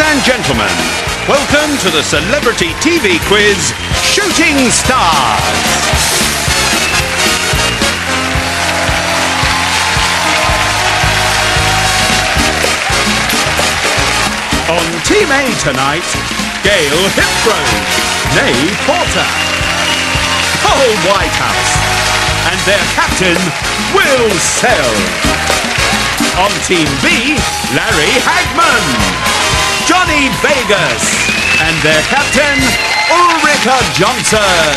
and gentlemen, welcome to the celebrity TV quiz, Shooting Stars. On Team A tonight, Gail Hipgrove, née Porter, Paul Whitehouse, and their captain, Will Sell. On Team B, Larry Hagman, Johnny Vegas, and their captain, Ulrika Johnson.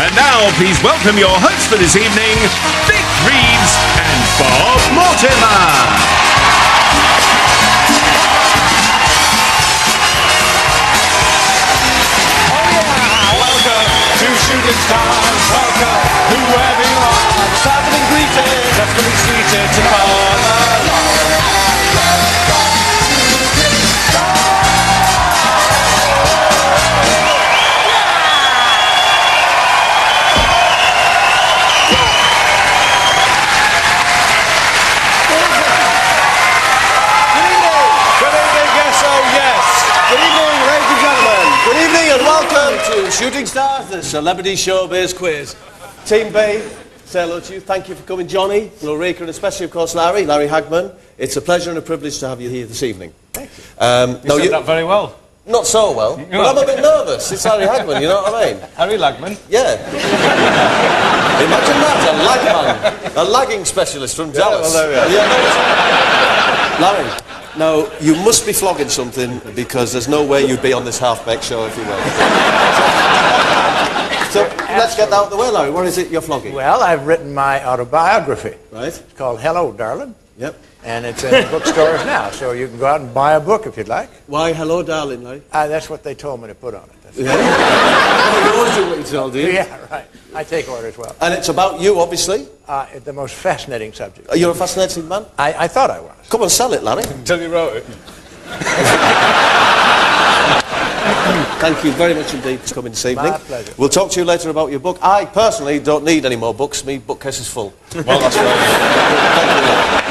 And now, please welcome your hosts for this evening, Vic Reeves and Bob Mortimer. Shooting stars, welcome, whoever you are. Starting and greeted, just getting seated to Good evening, yes, oh yes. Good evening, ladies and gentlemen. Good evening and welcome to Shooting Stars, the Celebrity Showbiz Quiz. Team B, say hello to you. Thank you for coming, Johnny, Ulrika, and especially, of course, Larry Hagman. It's a pleasure and a privilege to have you here this evening. Thank you. You said that very well. Not so well, but I'm a bit nervous. It's Larry Hagman, you know what I mean? Harry Lagman? Yeah. Imagine that, a lagging specialist from Dallas. Well, there we are. Larry, now, you must be flogging something because there's no way you'd be on this half-baked show if you were. So, let's get that out of the way, Larry. What is it you're flogging? Well, I've written my autobiography. Right. It's called Hello, Darling. Yep. And it's in bookstores now, so you can go out and buy a book if you'd like. Why, hello, darling, Larry? That's what they told me to put on it. That's Yeah? You always do what you told, do you? Yeah, right. I take orders well. And it's about you, obviously. The most fascinating subject. You're a fascinating man. I thought I was. Come on, sell it, Larry. Until you wrote it. Thank you very much indeed for coming this evening. My pleasure. We'll talk to you later about your book. I personally don't need any more books. My bookcase is full. Well, that's right.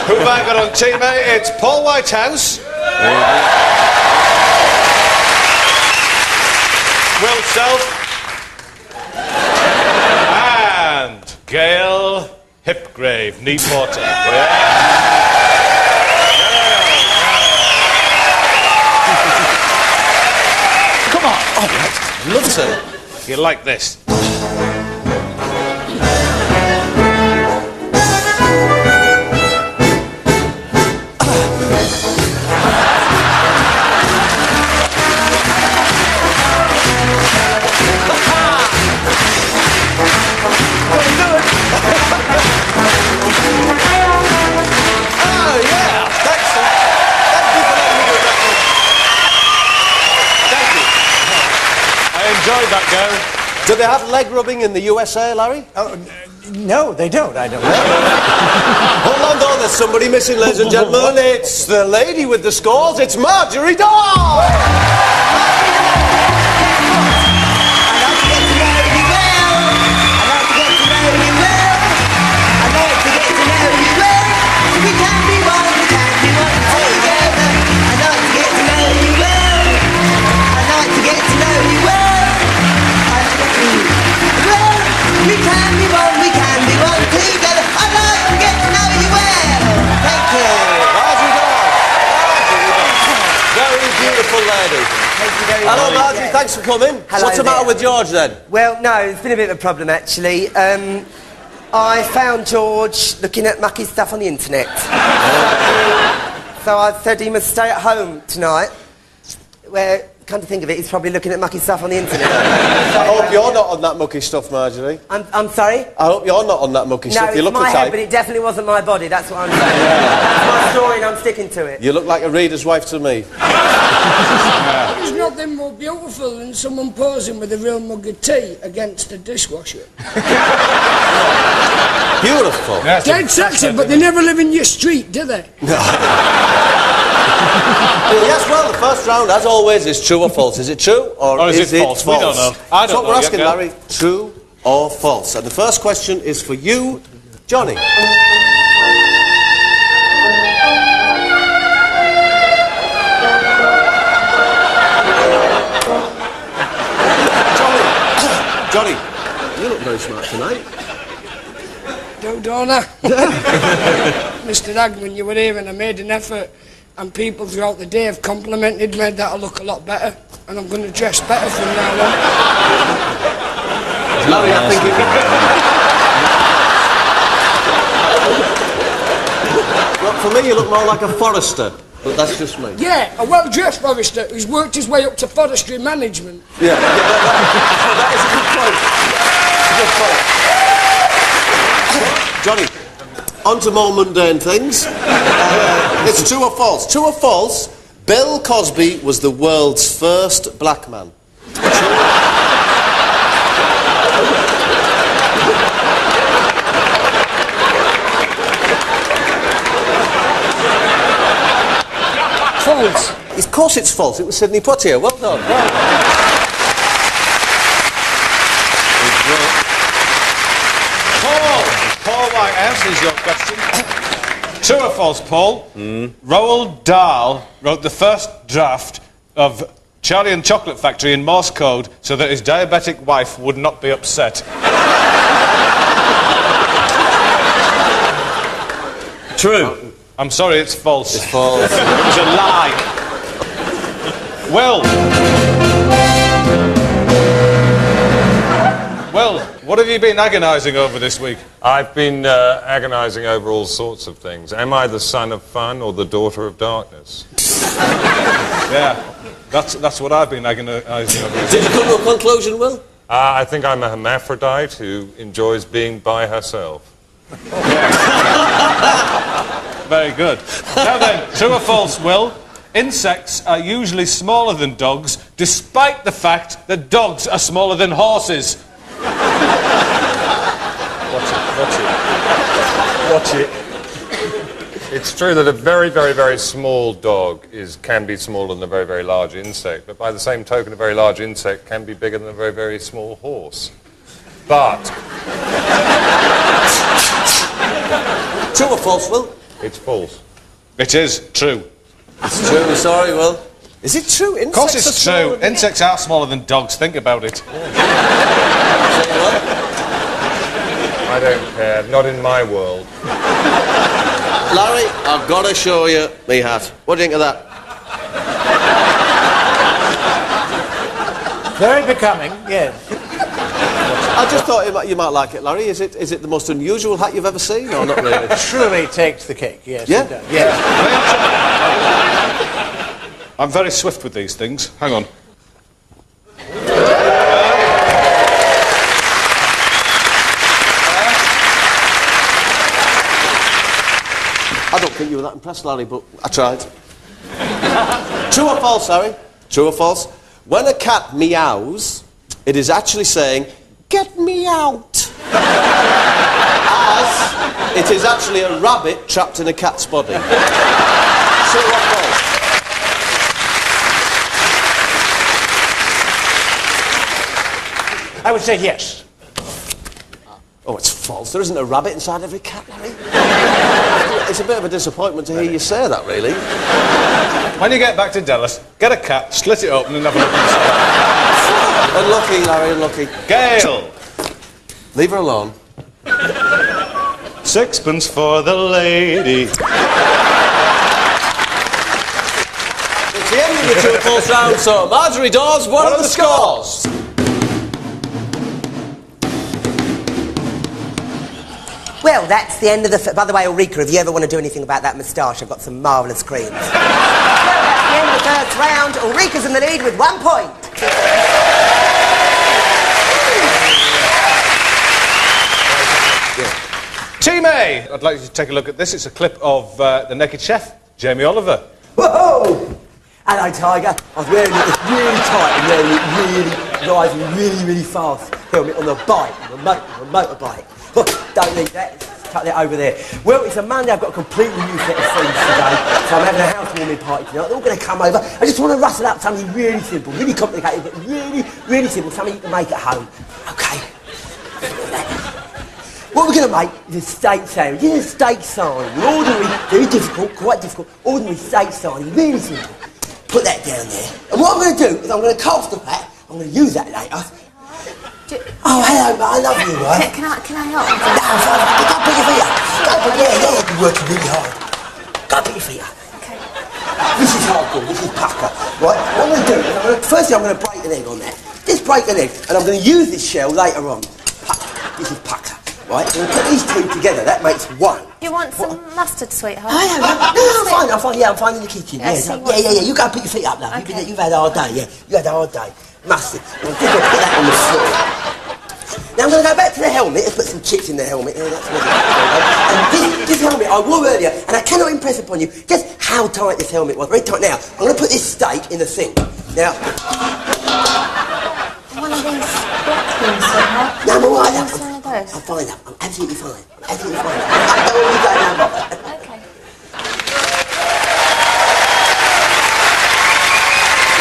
Who have I got on Team A? It's Paul Whitehouse. Will Self. And Gail Hipgrave, née Porter. Come on. Oh, right. Love to. You like this? Enjoyed that, Gary. Do they have leg rubbing in the USA, Larry? Oh, no, they don't. I don't know. Hold on, though. There's somebody missing, ladies and gentlemen. It's the lady with the scores. It's Marjorie Dawn! Hello, Marjorie, thanks for coming. Hello What's the matter with George, then? Well, no, it's been a bit of a problem, actually. I found George looking at mucky stuff on the internet. So I said he must stay at home tonight. Where, come to think of it, he's probably looking at mucky stuff on the internet. I hope you're not on that mucky stuff, Marjorie. I'm sorry? I hope you're not on that mucky No, stuff. You it's look my the head, type. but it definitely wasn't my body, that's what I'm saying. It's my story and I'm sticking to it. You look like a reader's wife to me. There's nothing more beautiful than someone posing with a real mug of tea against a dishwasher. Beautiful. Dead sexy, but they never live in your street, do they? Yes, well, the first round, as always, is true or false. Is it true or is it false? We don't know. That's what we're asking, Larry. True or false? And the first question is for you, Johnny. very smart tonight. Don't I? Mr. Hagman, you were here and I made an effort, and people throughout the day have complimented me that I look a lot better, and I'm going to dress better from now on. Larry, I think Well, for me, you look more like a forester, but that's just me. Yeah, a well-dressed forester who's worked his way up to forestry management. Yeah, that is a good point. Johnny, on to more mundane things. It's true or false? True or false? Bill Cosby was the world's first black man. False. Of course it's false. It was Sidney Poitier. Well done. Paul White answers your question. True or false, Paul? Roald Dahl wrote the first draft of Charlie and the Chocolate Factory in Morse code so that his diabetic wife would not be upset. True. I'm sorry, it's false. It's false. It was a lie. Well, what have you been agonising over this week? I've been agonising over all sorts of things. Am I the son of fun or the daughter of darkness? Yeah, that's what I've been agonising over. Did you come to a conclusion, Will? I think I'm a hermaphrodite who enjoys being by herself. Very good. Now then, true or false, Will? Insects are usually smaller than dogs, despite the fact that dogs are smaller than horses. Watch it. It's true that a very, very, very small dog can be smaller than a very, very large insect, but by the same token, a very large insect can be bigger than a very, very small horse. But... True or false, Will? it's false. It is true. It's true. Sorry, Will. Is it true? Of course it's true. Insects are smaller than dogs. Think about it. I don't care. Not in my world. Larry, I've got to show you me hat. What do you think of that? Very becoming, yes. I just thought you might like it, Larry. Is it the most unusual hat you've ever seen, or not really? Truly takes the cake, yes. Yeah? It does. Yes. I'm very swift with these things. Hang on. I don't think you were that impressed, Larry, but I tried. True or false, Larry? True or false? When a cat meows, it is actually saying, "Get me out." As it is actually a rabbit trapped in a cat's body. True or false? I would say yes. Oh, it's false. There isn't a rabbit inside every cat, Larry. It's a bit of a disappointment to hear you say that, really. When you get back to Dallas, get a cat, slit it open and have a look inside. Unlucky, Larry, unlucky. Gail! Leave her alone. Sixpence for the lady. It's the end of the true or false round, so Marjorie Dawes, what are the scores? Well, that's the end of the... By the way, Ulrika, if you ever want to do anything about that moustache, I've got some marvellous creams. Well, that's the end of the first round. Ulrika's in the lead with 1 point. Team A! I'd like you to take a look at this. It's a clip of the Naked Chef, Jamie Oliver. Whoa! Hello, Tiger. I was wearing it really tight and wearing it really, rising really, really fast. Helmet on the bike, on the motorbike. Don't need that. Tuck that over there. Well, it's a Monday. I've got a completely new set of friends today, so I'm having a housewarming party tonight. They're all going to come over. I just want to rustle up something really simple, really complicated, but really, really simple. Something you can make at home. Okay. What we're going to make is a steak sandwich. It's a steak sandwich. Ordinary, very difficult, quite difficult. Ordinary steak sandwich, really simple. Put that down there. And what I'm going to do is I'm going to cast the fat. I'm going to use that later. Oh, hello, mate. I love you, right? Can I help? No, go put your feet up. You've been working really hard. Go put your feet up. Okay. This is hardcore. This is pucker. Right? What I'm going to do is, firstly, I'm going to break an egg on that. Just break an egg, and I'm going to use this shell later on. Pucker. This is pucker. Right? I'm going to put these two together. That makes one. You want some mustard, sweetheart? No, I'm fine. Yeah, I'm fine in the kitchen. Yeah, Yeah. You go put your feet up, love. Okay. You've had a hard day. Yeah, you had a hard day. Mustard. I'm just going to put that on the floor. Now I'm going to go back to the helmet and put some chips in the helmet. Yeah, that's what and this helmet I wore earlier, and I cannot impress upon you just how tight this helmet was. Very tight. Now I'm going to put this steak in the sink. Now. One of these black things, sweetheart. No, I'm all right. What's one of those? I'm fine. I'm absolutely fine. Absolutely fine. Don't worry, go now, bother. Okay.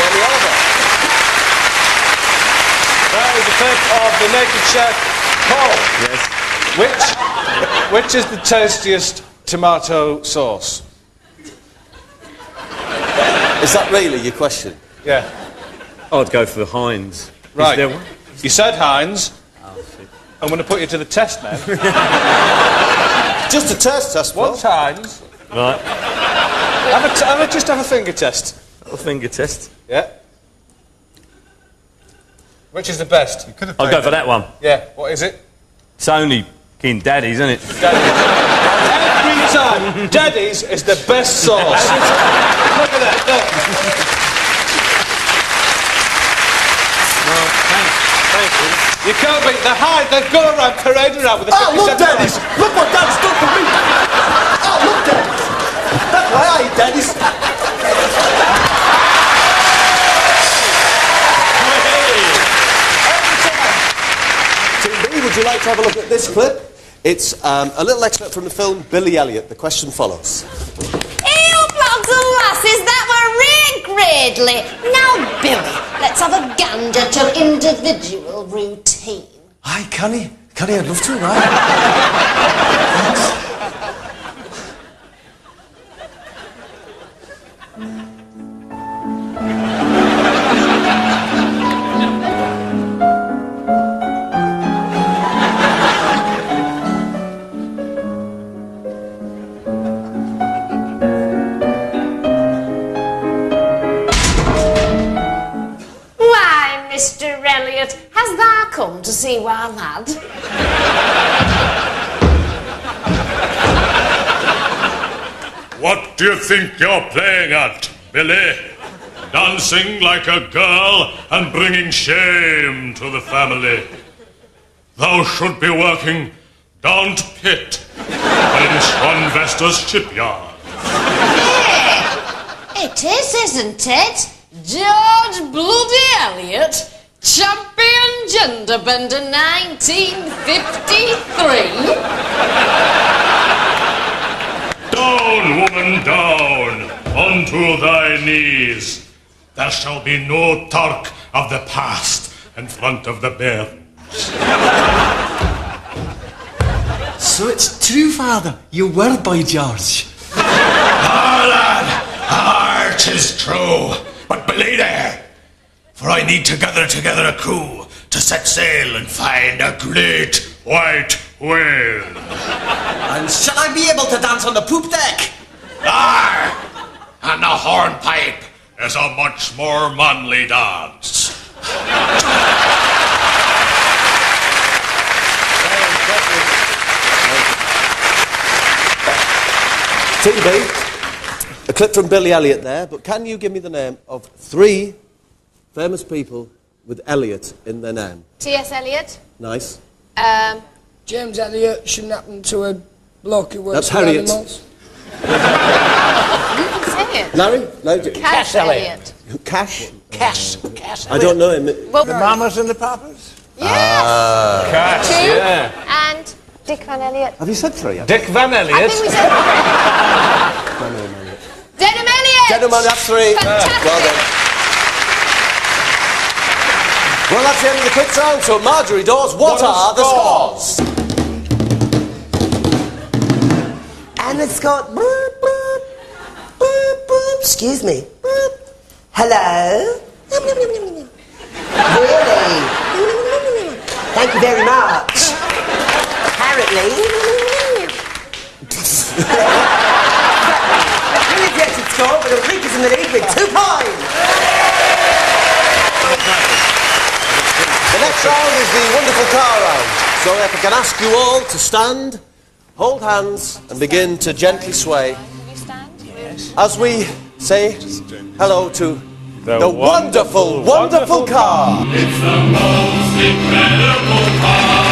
Jamie Oliver. That is the clip of the Naked Chef, Paul. Yes. Which is the tastiest tomato sauce? Is that really your question? Yeah. I'd go for Heinz. Right. Is there one? You said Heinz. I'm going to put you to the test now. Just a test, I suppose. What's Heinz? Right. Just have a finger test. A finger test. Yeah. Which is the best? I'll go for that one. Yeah. What is it? It's only King Daddy's, isn't it? Every time, Daddy's is the best sauce. Look at that. Look. Well, thank you. You can't beat the high. They go around parading around with the. Oh, look, Daddy's! Look what Dad's done for me! Oh, look, Daddy's! That's why I eat Daddy's. Team B, would you like to have a look at this clip? It's a little excerpt from the film Billy Elliot. The question follows. Ew, blocks and lasses, that were Ray Gradley. Now, Billy, let's have a gander to individual routine. Hi, Connie. Connie, I'd love to, right? Why, Mr. Elliot, has thou come to see our lad? What do you think you're playing at, Billy? Dancing like a girl and bringing shame to the family. Thou should be working down to pit in Swanvester's shipyard. It is, isn't it? George Bloody Elliot, champion gender bender 1953. Down, woman, down, onto thy knees. There shall be no talk of the past in front of the bairns. So it's true, Father. Your word, by George. Ah, lad, art is true. But belay there, for I need to gather together a crew to set sail and find a great white whale. And shall I be able to dance on the poop deck? Aye, and the hornpipe is a much more manly dance. Team B, a clip from Billy Elliot there, but can you give me the name of 3 famous people with Elliot in their name? T.S. Eliot. Nice. James Elliot shouldn't happen to a bloke who works That's with Harriet. animals. You can say it. Larry? No, Cash Elliot. Cash? Cash. I don't know him. Well, The mamas and the papas? yes. Cash, 2 yeah. and Dick Van Elliot. Have you said 3? Dick Van I Elliot. think we said Denham Elliot. Gentlemen, that's 3. Fantastic. Well done. Well, that's the end of the quick round. So, Marjorie Dawes, what are the scores? And it's got boop, boop, boop, boop. Excuse me. Boop. Hello? Yum, yum, yum, yum, yum. Really? Thank you very much. Apparently... Brilliant exit score, but Ulrika's in the lead with 2 points. The next round is the wonderful car round. So if I can ask you all to stand, hold hands, and begin to gently sway as we say hello to the wonderful, wonderful car. It's the most incredible car.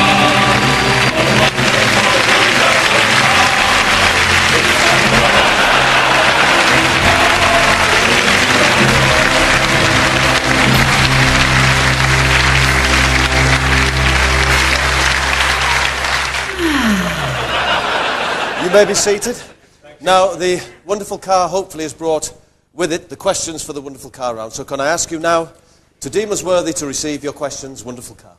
You may be seated. Now, the wonderful car hopefully has brought with it the questions for the wonderful car round. So can I ask you now to deem us worthy to receive your questions, wonderful car?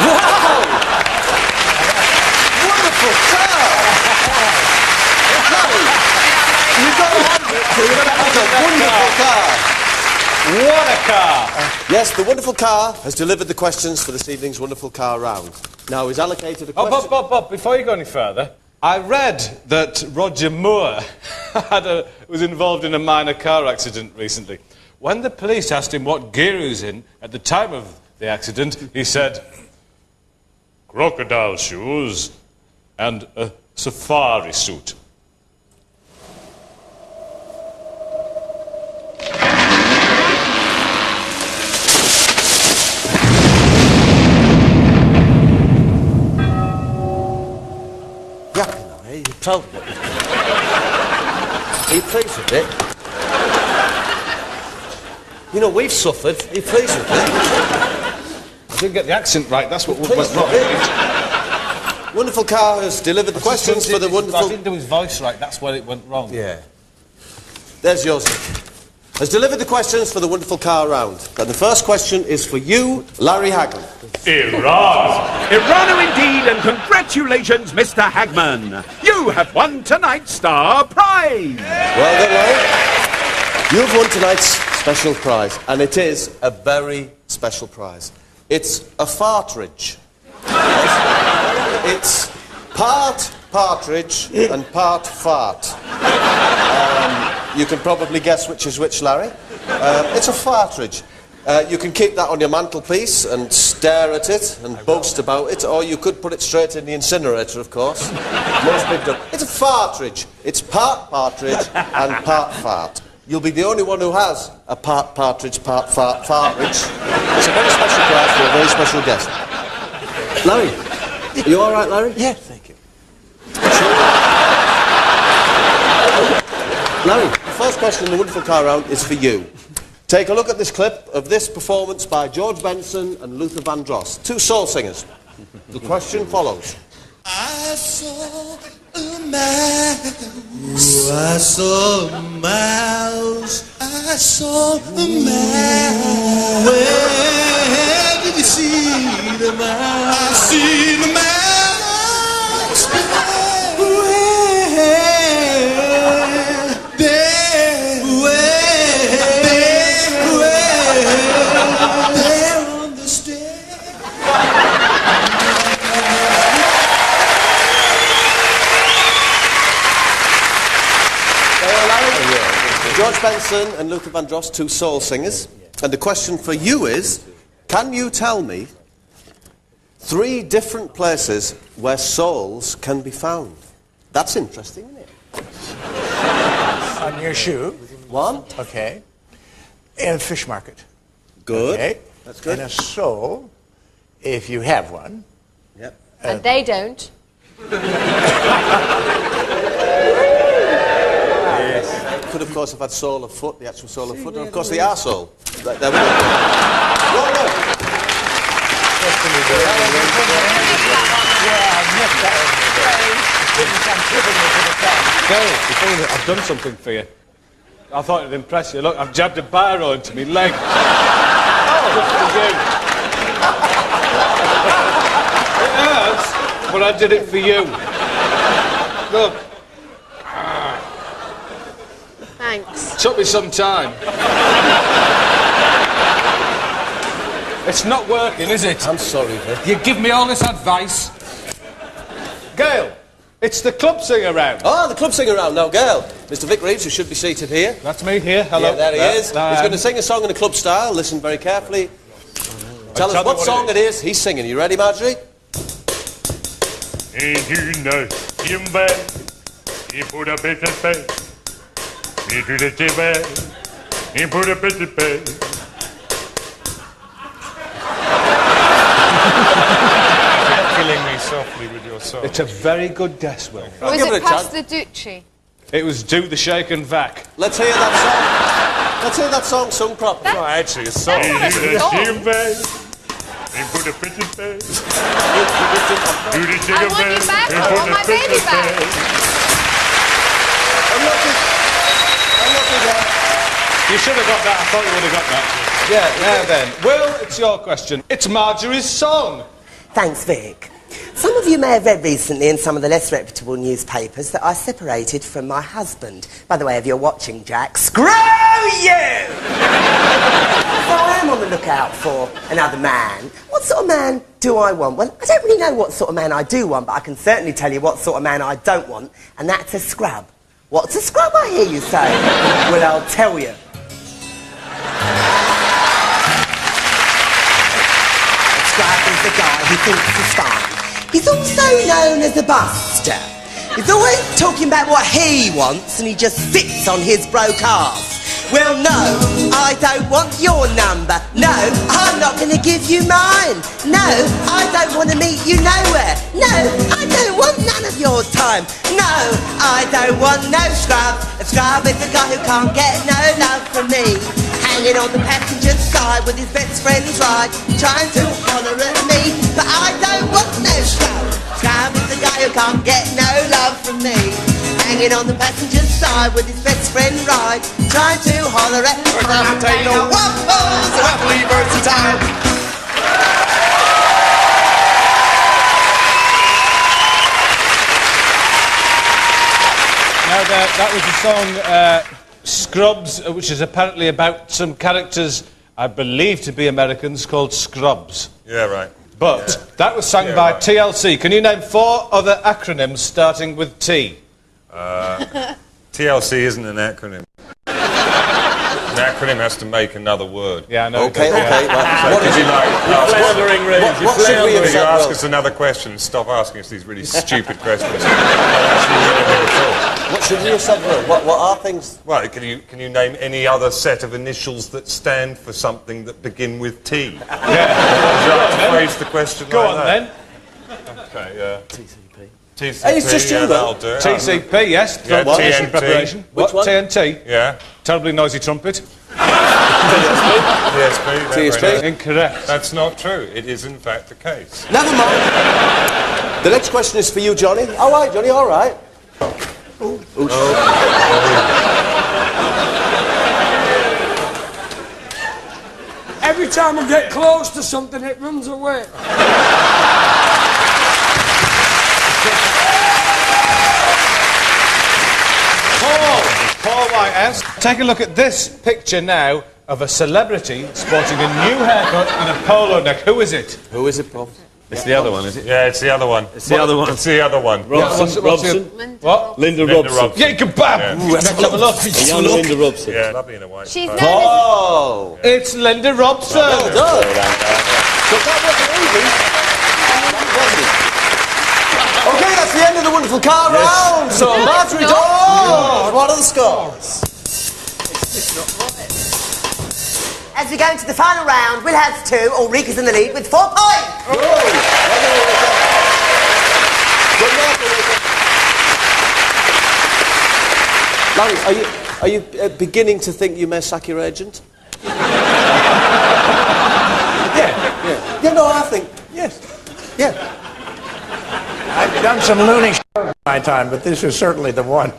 Wow! Wonderful car! You got a wonderful car! What a car! Yes, the wonderful car has delivered the questions for this evening's wonderful car round. Now, he's allocated a question... Bob, before you go any further, I read that Roger Moore was involved in a minor car accident recently. When the police asked him what gear he was in at the time of the accident, he said, crocodile shoes and a safari suit. Are you pleased with it? You know, we've suffered. Are you pleased with it? I didn't get the accent right, that's what went wrong. Wonderful car has delivered the questions for the wonderful... I didn't do his voice right, that's where it went wrong. Yeah. There's yours, Nick. Has delivered the questions for the wonderful car round. And the first question is for you, Larry Hagman. Iran! Irano indeed, and congratulations, Mr. Hagman. You have won tonight's star prize. Well done, Larry. You've won tonight's special prize, and it is a very special prize. It's a fartridge. It's part partridge and part fart. You can probably guess which is which, Larry. It's a fartridge. You can keep that on your mantelpiece and stare at it and boast about it, or you could put it straight in the incinerator, of course. Most people don't. It's a fartridge. It's part partridge and part fart. You'll be the only one who has a part partridge, part fartridge. It's a very special prize for a very special guest. Larry, are you all right, Larry? Yeah, thank you. Larry, the first question in the wonderful car round is for you. Take a look at this clip of this performance by George Benson and Luther Vandross, 2 soul singers. The question follows. I saw a mouse. I saw a mouse. I saw a mouse. Where did you see the mouse? I see the mouse. George Benson and Luther Vandross, 2 soul singers. And the question for you is, can you tell me 3 different places where souls can be found? That's interesting, isn't it? On your shoe. 1. Okay. In a fish market. Good. Okay. That's good. And a soul, if you have one. Yep. And they don't. Could, of course, have had soul of foot, the actual soul of foot, and, of course, the arsehole. Right, there we go. Well done. Phil, I've done something for you. I thought it'd impress you. Look, I've jabbed a biro into me leg. Oh, it hurts, but I did it for you. Look. thanks. Took me some time. It's not working, is it? I'm sorry, Vic. You give me all this advice. Gail, it's the club singer round. Ah, the club singer round. Now, Gail, Mr. Vic Reeves, who should be seated here. That's me here. Hello. Yeah, there he is. He's going to sing a song in a club style. Listen very carefully. Tell us what song it is he's singing. You ready, Marjorie? Ain't you know him back? He put a bit of pay. He did a bag. He put a bit of pay. Killing me softly with your song. It's a very good guess, Will. Was give it it a past chance. the Duchy? It was Do the Shake and Vac. Let's hear that song. Let's hear that song sung properly. Not actually a song. He That's did not a a song. bag. He put a bit of pay. Do the I want you back. I want my baby back. I'm looking there. You should have got that. I thought you would have got that. Yeah, now then. Will, it's your question. It's Marjorie's song. Thanks, Vic. Some of you may have read recently in some of the less reputable newspapers that I separated from my husband. By the way, if you're watching, Jack, screw you! So I am on the lookout for another man. What sort of man do I want? Well, I don't really know what sort of man I do want, but I can certainly tell you what sort of man I don't want, and that's a scrub. What's a scrub, I hear you say? Well, I'll tell you. A scrub is the guy who thinks he's fine. He's also known as a buster. He's always talking about what he wants and he just sits on his broke arse. Well, no, I don't want your number. No, I'm not going to give you mine. No, I don't want to meet you nowhere. No, I don't want none of your time. No, I don't want no scrub. A scrub is a guy who can't get no love from me. Hanging on the passenger side with his best friend's ride, trying to holler at me. But I don't want no scrub. Scrub is a guy who can't get no love from me. Hanging on the passenger side with his best friend ride, trying to holler at me. Potato waffles, happily versatile. Now, that was the song Scrubs, which is apparently about some characters I believe to be Americans called Scrubs. Yeah, right. But that was sung Yeah, by right. TLC. Can you name 4 other acronyms starting with T? TLC isn't an acronym. An acronym has to make another word. Yeah, I know. Okay, Yeah. okay. Right. What Would you like what should we have Could you said, ask Will? us another question and stop asking us these really stupid questions? Actually, anything at all. What should we have said, Will? What are things? Well, can you name any other set of initials that stand for something that begin with T? Would you like to phrase the question Go like on, that? then. Okay, yeah. TCP, Hey, it's just you, yeah, though. that'll do it. TCP, yes. Yeah, Translation TNT. preparation. Which What? one? TNT. Yeah. Terribly noisy trumpet. TSP. yeah, very TSP. nice. Incorrect. That's not true. It is, in fact, the case. Never mind. The next question is for you, Johnny. All right, Johnny, all right. Every time I get close to something, it runs away. Paul Whitehouse. Take a look at this picture now of a celebrity sporting a new haircut and a polo neck. Who is it? Who is it, Paul? It's the other one, is it? Yeah, it's the other one. It's the other one. It's the other one. What's Robson. What? Linda Linda Robson. Robson. Yeah, kebab! Yeah. Ooh, let's have a look. A young Linda Robson. Yeah, lovely in a white. She's coat. known as... Oh. It's Linda Robson. Well done. So that wasn't easy. Okay, that's the end of the wonderful car round. So, Marjorie not. Dawes, what are the scores? As we go into the final round, Will has 2, Ulrika's in the lead with 4 points. Good work, Ulrika. Larry, are you beginning to think you may sack your agent? Yeah, no, I think, yes. Yeah. I've done some loony in my time, but this is certainly the one.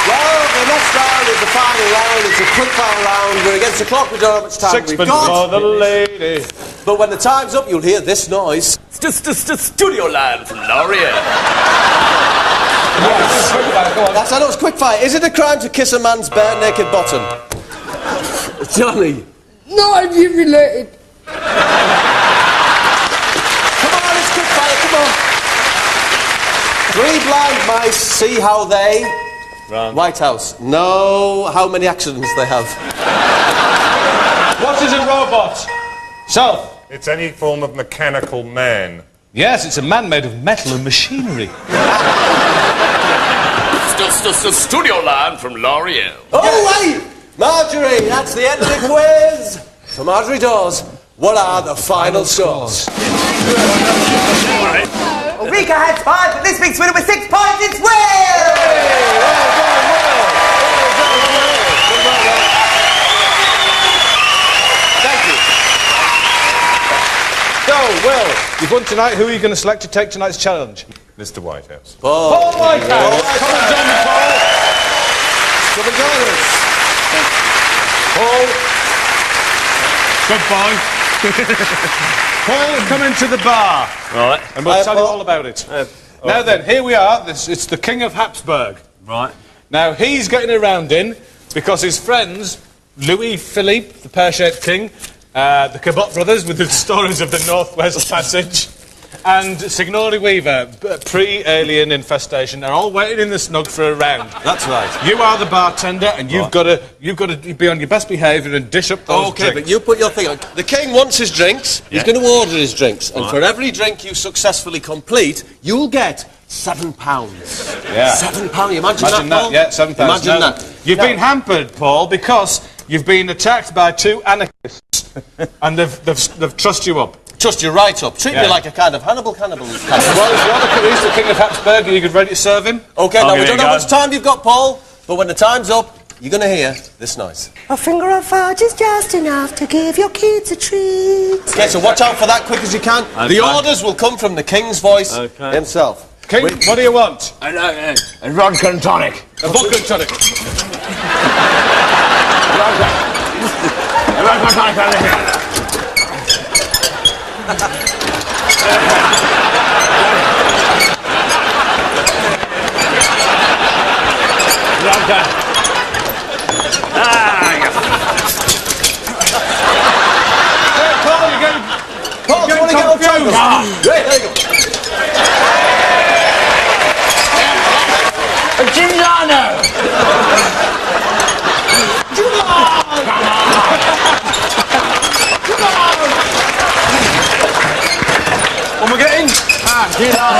Well, the next round is the final round. It's a quick fire round. We're against the clock. We don't know how much time we've Sixpence got. for the lady. But when the time's up, you'll hear this noise. Studio Land from L'Oreal. That's, I know it's quick fire. Is it a crime to kiss a man's bare naked bottom? Johnny. Not if you're related. Come on, it's quick fire, come on. 3 blind mice see how they... Run. White House. Know how many accidents they have. What is a robot? So, It's any form of mechanical man. yes, it's a man made of metal and machinery. Studio Land from L'Oreal. Oh, wait! Marjorie, that's the end of the quiz. So Marjorie Dawes, what are the final scores? Rika had 5, but this week's winner with 6 points. It's Will! Thank you. So, Will, you've won tonight. Who are you going to select to take tonight's challenge? Mr. Whitehouse. Paul Whitehouse. Come and join me, Paul. Come and join us. Paul. Goodbye. Paul, come into the bar. Right. And we'll tell you Paul. all about it. Now then, here we are. It's the King of Habsburg. Right. Now, he's getting around in because his friends, Louis Philippe, the pear-shaped king, the Cabot brothers with the stories of the Northwest Passage, and Signori Weaver, pre-alien infestation, are all waiting in the snug for a round. That's right. You are the bartender, and you've got to be on your best behaviour and dish up those Okay, drinks. but you put your thing on. The king wants his drinks. He's going to order his drinks. And for every drink you successfully complete, you'll get £7. Yeah. £7. Imagine Imagine that, Paul? that, yeah, £7. Imagine Now, that. You've Now- been hampered, Paul, because you've been attacked by 2 anarchists, and they've trussed you up. Trust you right up. Treat Yeah. me like a kind of cannibal. Well, if you're the king of Habsburg, are you ready to serve him? Okay, now we give don't it a know how go. much time you've got, Paul, but when the time's up, you're going to hear this noise. A finger of fudge is just enough to give your kids a treat. Okay, so watch out for that quick as you can. The orders will come from the king's voice himself. King, what do you want? A vodka and tonic. A vodka and tonic. A vodka and tonic over here. Vodka. Paul, you're getting... Paul, do you want to get on track? Great, there you go. A Giuliano. What am I getting?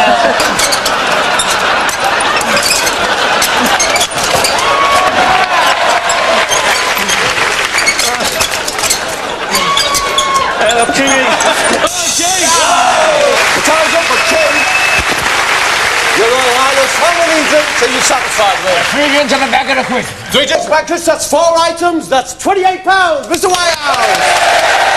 The time's up for King. Your Royal Highness, how many drinks are you satisfied with? 3 drinks on the back of the quiz. 3 drinks back, that's 4 items, that's £28. Mr. Whitehouse!